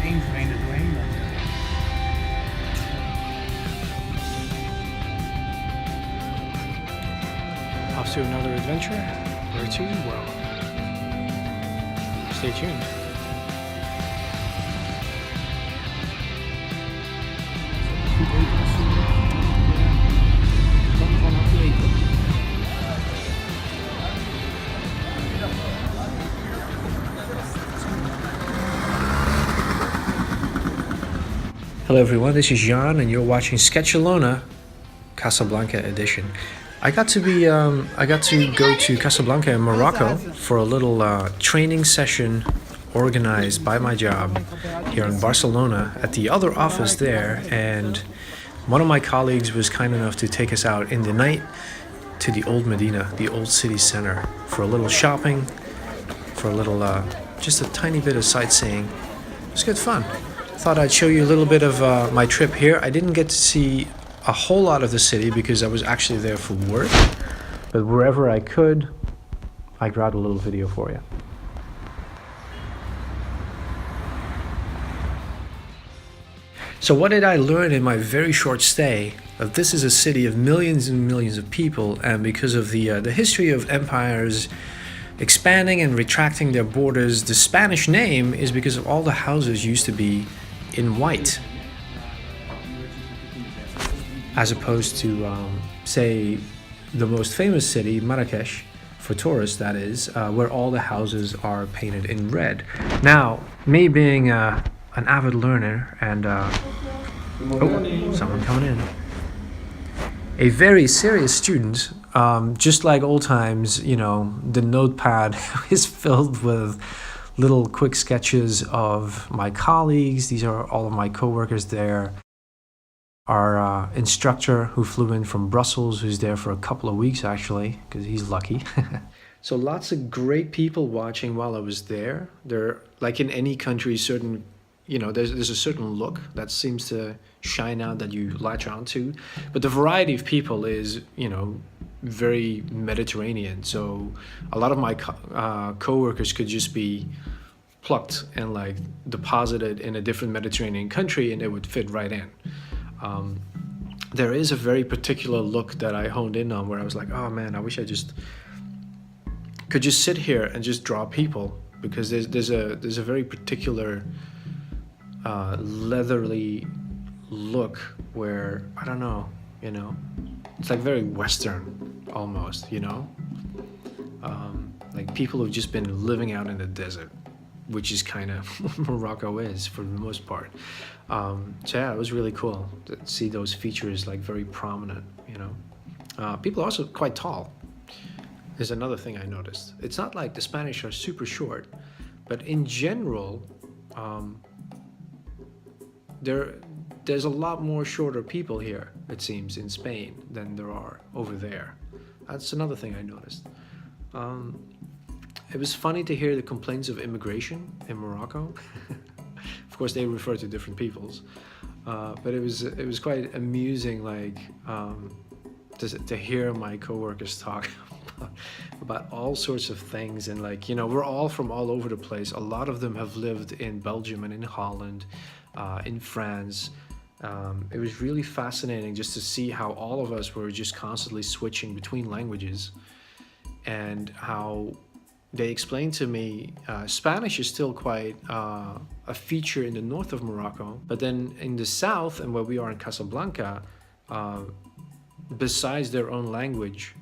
één voor één er doorheen dan. Off to another adventure? Where to? Well, stay tuned. Goed eten als dan gewoon hapje eten. Hello everyone, this is Jan and you're watching SketchaLona Casablanca edition. I got to go to Casablanca in Morocco for a little training session organized by my job here in Barcelona at the other office there, and one of my colleagues was kind enough to take us out in the night to the old Medina, the old city center, for a little shopping, for a little just a tiny bit of sightseeing. It was good fun. Thought I'd show you a little bit of my trip here. I didn't get to see a whole lot of the city because I was actually there for work, but wherever I could, I grabbed a little video for you. So what did I learn in my very short stay? That this is a city of millions and millions of people, and because of the history of empires expanding and retracting their borders, the Spanish name is because of all the houses used to be in white, as opposed to, say, the most famous city, Marrakesh, for tourists that is, where all the houses are painted in red. Now, me being an avid learner and, oh, someone coming in, a very serious student, just like old times, you know, the notepad is filled with little quick sketches of my colleagues. These are all of my co-workers there. Our instructor who flew in from Brussels, who's there for a couple of weeks actually, because he's lucky. So lots of great people watching while I was there. There, like in any country, certain, you know, there's a certain look that seems to shine out that you latch onto, but the variety of people is, you know, very Mediterranean. So a lot of my co-workers could just be plucked and like deposited in a different Mediterranean country and it would fit right in. There is a very particular look that I honed in on where I was like, oh man, I wish I just could just sit here and just draw people, because there's a very particular leathery look where, I don't know, you know, it's like very Western almost, you know, like people who've just been living out in the desert, which is kind of what Morocco is for the most part. So yeah, it was really cool to see those features like very prominent, you know. People are also quite tall. There's another thing I noticed. It's not like the Spanish are super short, but in general, there's a lot more shorter people here, it seems, in Spain than there are over there. That's another thing I noticed. It was funny to hear the complaints of immigration in Morocco. Of course, they refer to different peoples, but it was quite amusing, like to hear my coworkers talk about all sorts of things, and like, you know, we're all from all over the place. A lot of them have lived in Belgium and in Holland, in France. It was really fascinating just to see how all of us were just constantly switching between languages, and how they explained to me Spanish is still quite a feature in the north of Morocco, but then in the south, and where we are in Casablanca, besides their own language,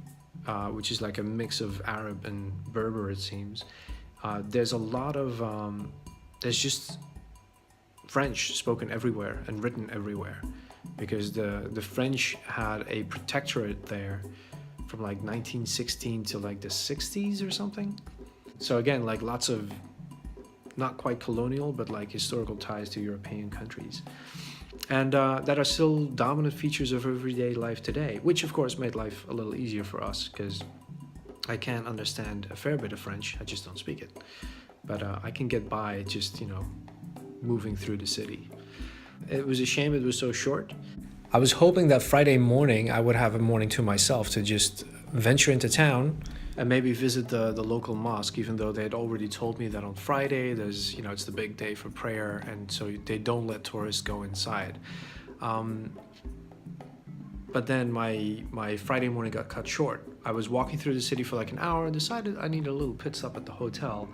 which is like a mix of Arab and Berber, it seems, there's a lot of, there's just French spoken everywhere and written everywhere, because the French had a protectorate there from like 1916 to like the 60s or something. So again, like lots of not quite colonial, but like historical ties to European countries. And that are still dominant features of everyday life today, which of course made life a little easier for us, because I can understand a fair bit of French, I just don't speak it. But I can get by just, you know, moving through the city. It was a shame it was so short. I was hoping that Friday morning I would have a morning to myself to just venture into town, and maybe visit the local mosque, even though they had already told me that on Friday there's, it's the big day for prayer, and so they don't let tourists go inside. But then my Friday morning got cut short. I was walking through the city for like an hour and decided I need a little pit stop at the hotel.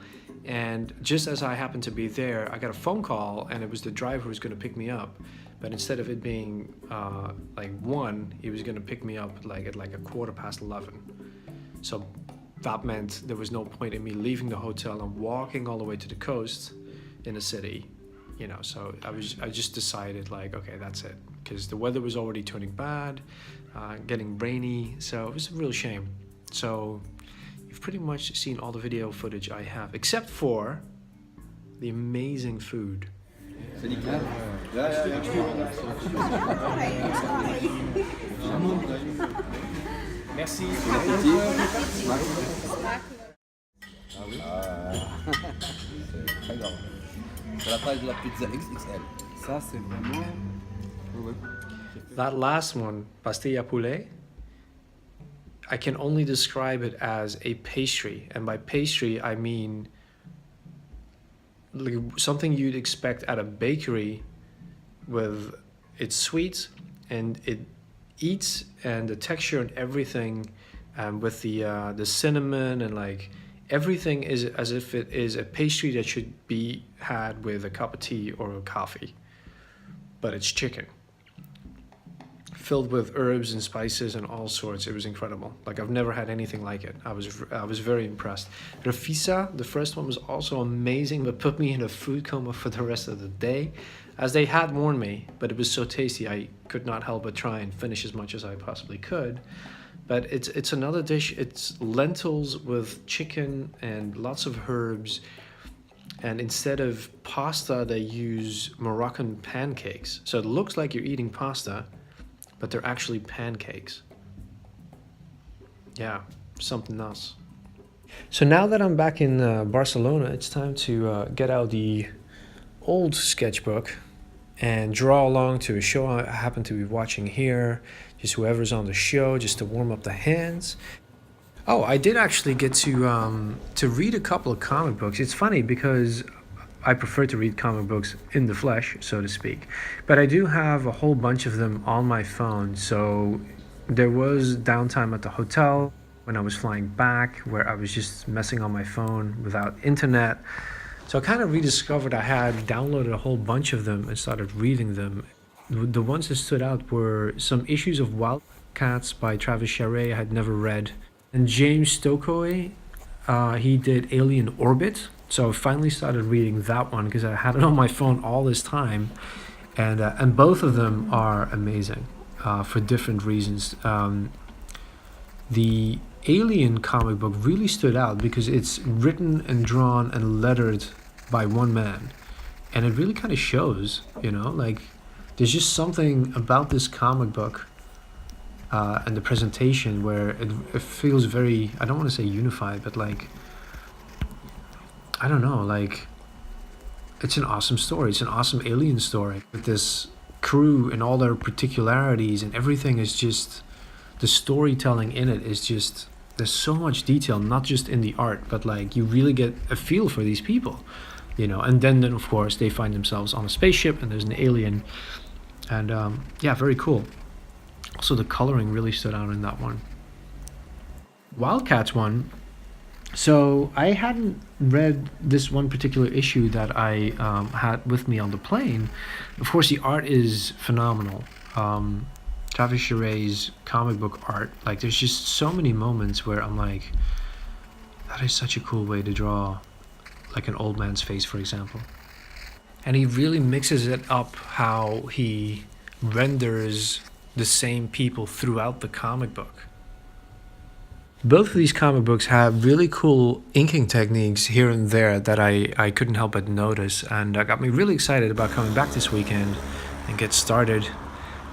And just as I happened to be there, I got a phone call, and it was the driver who was going to pick me up. But instead of it being like 1, he was going to pick me up at like 11:15. So that meant there was no point in me leaving the hotel and walking all the way to the coast in the city. So I just decided like, okay, that's it, because the weather was already turning bad, getting rainy, so it was a real shame. So you've pretty much seen all the video footage I have, except for the amazing food. Merci. Très grand. C'est la taille de la pizza XXL. Ça, c'est vraiment... Ouais. That last one, pastilla poulet, I can only describe it as a pastry. And by pastry, I mean like something you'd expect at a bakery, with it's sweet and it eats, and the texture and everything, with the cinnamon and like everything is as if it is a pastry that should be had with a cup of tea or a coffee, but it's chicken filled with herbs and spices and all sorts. It was incredible. Like, I've never had anything like it. I was very impressed. Rafisa, the first one, was also amazing, but put me in a food coma for the rest of the day, as they had warned me. But it was so tasty, I could not help but try and finish as much as I possibly could. But it's another dish. It's lentils with chicken and lots of herbs. And instead of pasta, they use Moroccan pancakes. So it looks like you're eating pasta, but they're actually pancakes. Yeah, something else. So now that I'm back in Barcelona, it's time to get out the old sketchbook and draw along to a show I happen to be watching here. Just whoever's on the show, just to warm up the hands. Oh, I did actually get to read a couple of comic books. It's funny because I prefer to read comic books in the flesh, so to speak. But I do have a whole bunch of them on my phone. So there was downtime at the hotel when I was flying back, where I was just messing on my phone without internet. So I kind of rediscovered, I had downloaded a whole bunch of them and started reading them. The ones that stood out were some issues of Wildcats by Travis Charest I had never read. And James Stokoway, he did Alien Orbit. So I finally started reading that one because I had it on my phone all this time. And both of them are amazing for different reasons. The Alien comic book really stood out because it's written and drawn and lettered by one man. And it really kind of shows, like there's just something about this comic book and the presentation where it feels very, I don't want to say unified, but like, I don't know, like it's an awesome story. It's an awesome alien story with this crew and all their particularities, and everything is just, the storytelling in it is just, there's so much detail, not just in the art, but like you really get a feel for these people, and then of course they find themselves on a spaceship and there's an alien, and yeah, very cool. Also the coloring really stood out in that one. Wildcats one, so I hadn't read this one particular issue that I had with me on the plane. Of course the art is phenomenal. Travis Charest's comic book art, like there's just so many moments where I'm like, that is such a cool way to draw like an old man's face, for example. And he really mixes it up how he renders the same people throughout the comic book. Both of these comic books have really cool inking techniques here and there that I couldn't help but notice, and got me really excited about coming back this weekend and get started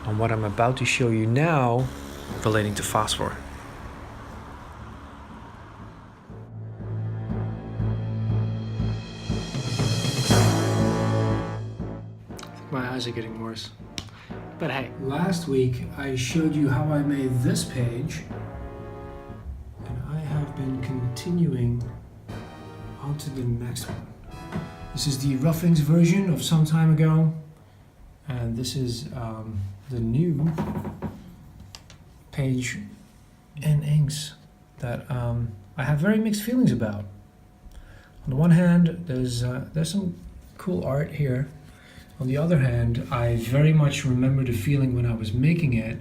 on what I'm about to show you now relating to phosphor. My eyes are getting worse. But hey, last week I showed you how I made this page, and I have been continuing on to the next one. This is the Rough Inks version of some time ago, and this is the new page in inks that I have very mixed feelings about. On the one hand, there's some cool art here. On the other hand, I very much remember the feeling when I was making it,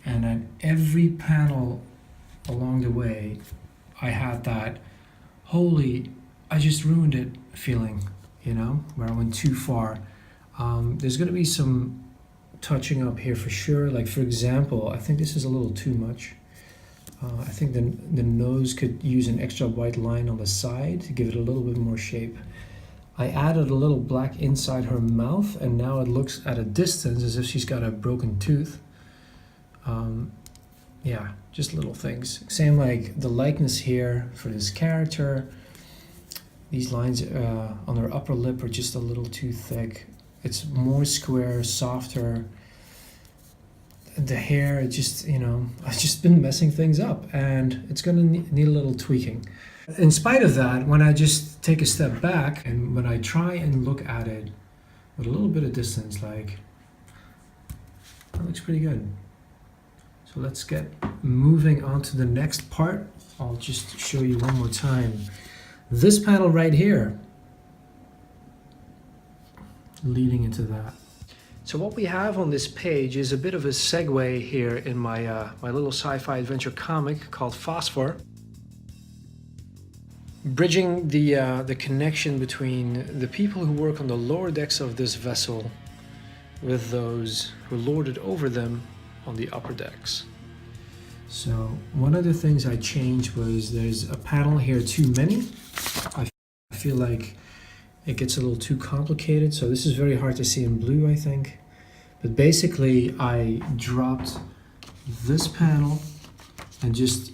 and at every panel along the way, I had that, holy, I just ruined it feeling, you know, where I went too far. There's gonna be some touching up here for sure. Like for example, I think this is a little too much. I think the nose could use an extra white line on the side to give it a little bit more shape. I added a little black inside her mouth, and now it looks at a distance as if she's got a broken tooth. Yeah, just little things. Same like the likeness here for this character. These lines on her upper lip are just a little too thick. It's more square, softer. The hair, it just, you know, I've just been messing things up, and it's gonna need a little tweaking. In spite of that, when I just take a step back and when I try and look at it with a little bit of distance, like, that looks pretty good. So let's get moving on to the next part. I'll just show you one more time. This panel right here, leading into that. So what we have on this page is a bit of a segue here in my my little sci-fi adventure comic called Phosphor, bridging the connection between the people who work on the lower decks of this vessel with those who lord it over them on the upper decks. So one of the things I changed was there's a panel here too many. I feel like it gets a little too complicated, so this is very hard to see in blue, I think. But basically, I dropped this panel and just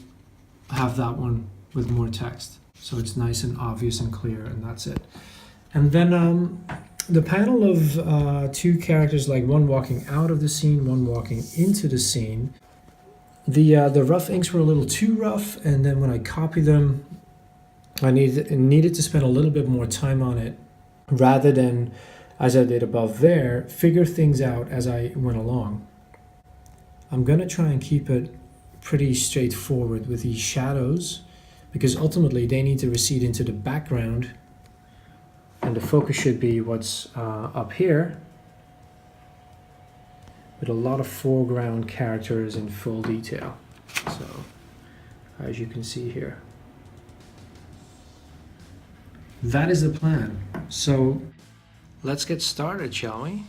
have that one with more text. So it's nice and obvious and clear, and that's it. And then the panel of two characters, like one walking out of the scene, one walking into the scene. The rough inks were a little too rough, and then when I copied them, I needed to spend a little bit more time on it, rather than, as I did above there, figure things out as I went along. I'm gonna try and keep it pretty straightforward with these shadows, because ultimately they need to recede into the background, and the focus should be what's up here, with a lot of foreground characters in full detail. So, as you can see here. That is the plan. So let's get started, shall we?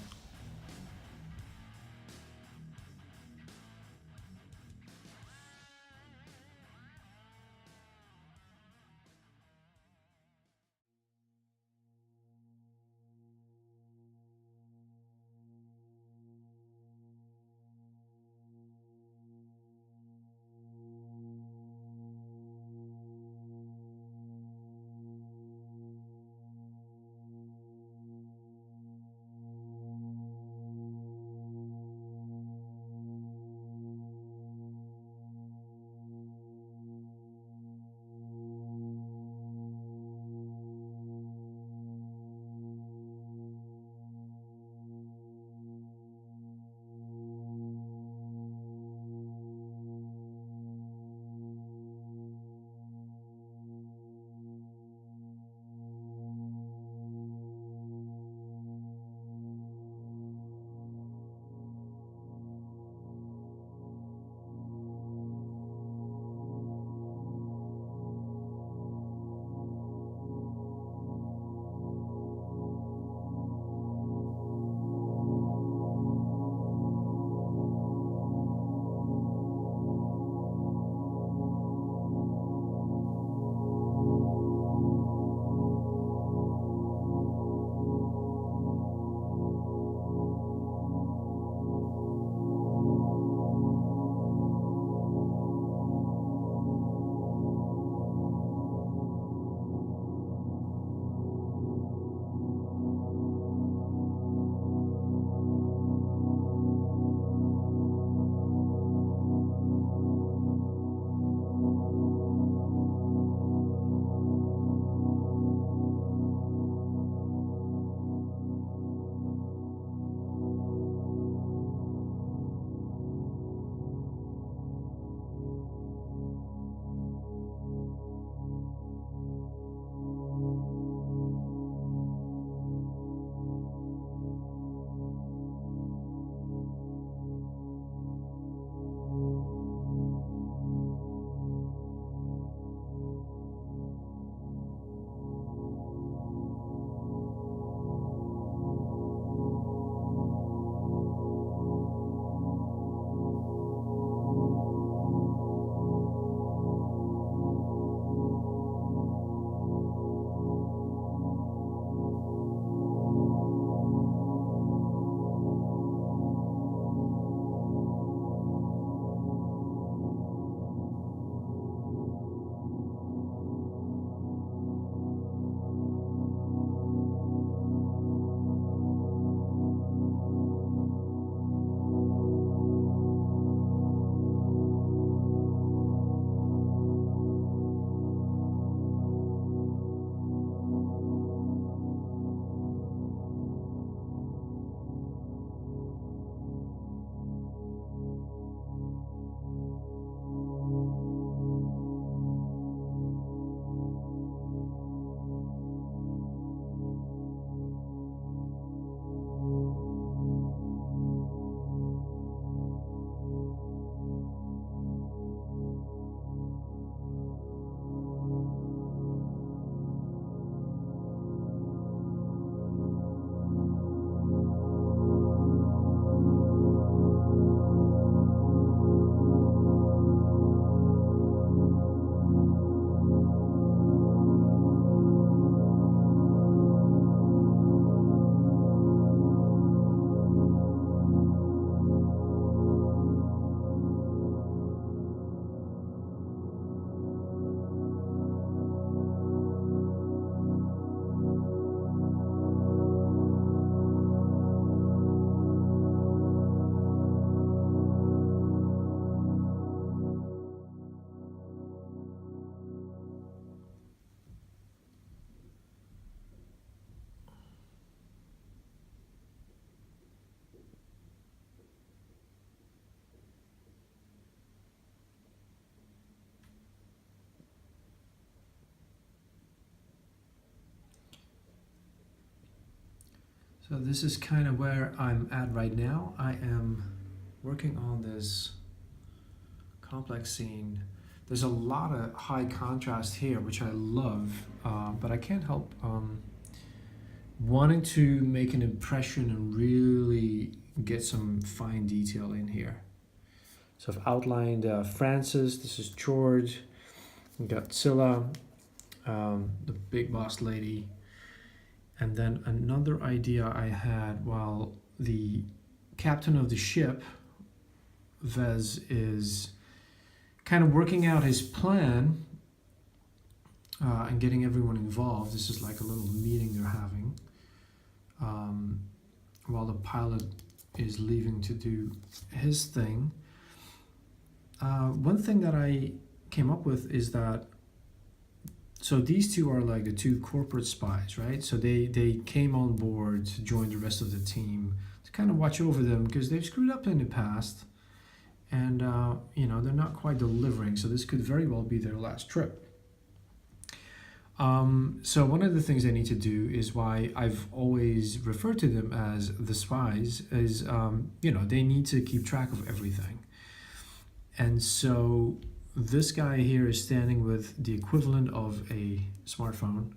So this is kind of where I'm at right now. I am working on this complex scene. There's a lot of high contrast here, which I love, but I can't help wanting to make an impression and really get some fine detail in here. So I've outlined Francis, this is George, we got Scylla, the big boss lady, and then another idea I had while the captain of the ship, Vez, is kind of working out his plan and getting everyone involved. This is like a little meeting they're having while the pilot is leaving to do his thing. One thing that I came up with is that, so these two are like the two corporate spies, right? So they came on board to join the rest of the team to kind of watch over them because they've screwed up in the past, and you know, they're not quite delivering, so this could very well be their last trip. So one of the things they need to do is why I've always referred to them as the spies is, you know, they need to keep track of everything. And so this guy here is standing with the equivalent of a smartphone,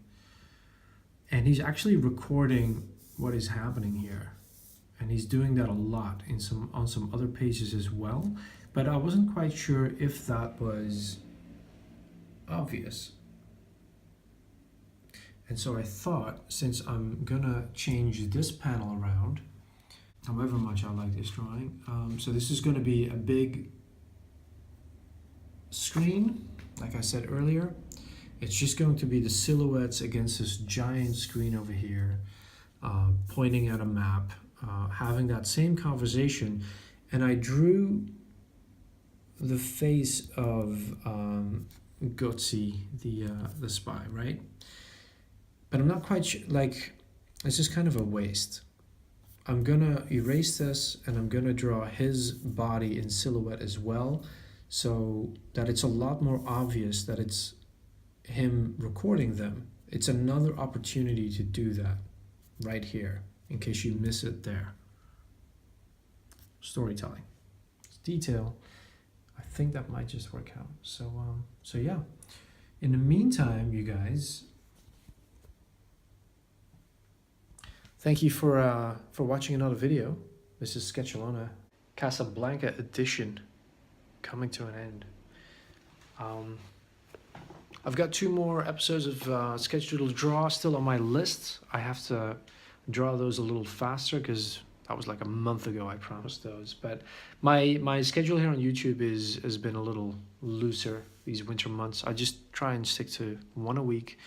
and he's actually recording what is happening here. And he's doing that a lot on some other pages as well, but I wasn't quite sure if that was obvious. And so I thought, since I'm gonna change this panel around, however much I like this drawing, so this is gonna be a big screen, like I said earlier. It's just going to be the silhouettes against this giant screen over here, pointing at a map, having that same conversation. And I drew the face of Gotzi, the spy, right? But I'm not quite sure, like, it's just kind of a waste. I'm gonna erase this and I'm gonna draw his body in silhouette as well, so that it's a lot more obvious that it's him recording them. It's another opportunity to do that right here, in case you miss it there. Storytelling. It's detail. I think that might just work out. So yeah. In the meantime, you guys, thank you for watching another video. This is SketchaLona Casablanca edition coming to an end. I've got 2 more episodes of Sketch Doodle Draw still on my list. I have to draw those a little faster because that was like a month ago I promised those. But my schedule here on YouTube has been a little looser these winter months. I just try and stick to 1 a week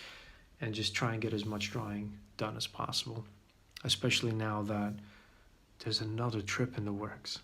and just try and get as much drawing done as possible, especially now that there's another trip in the works.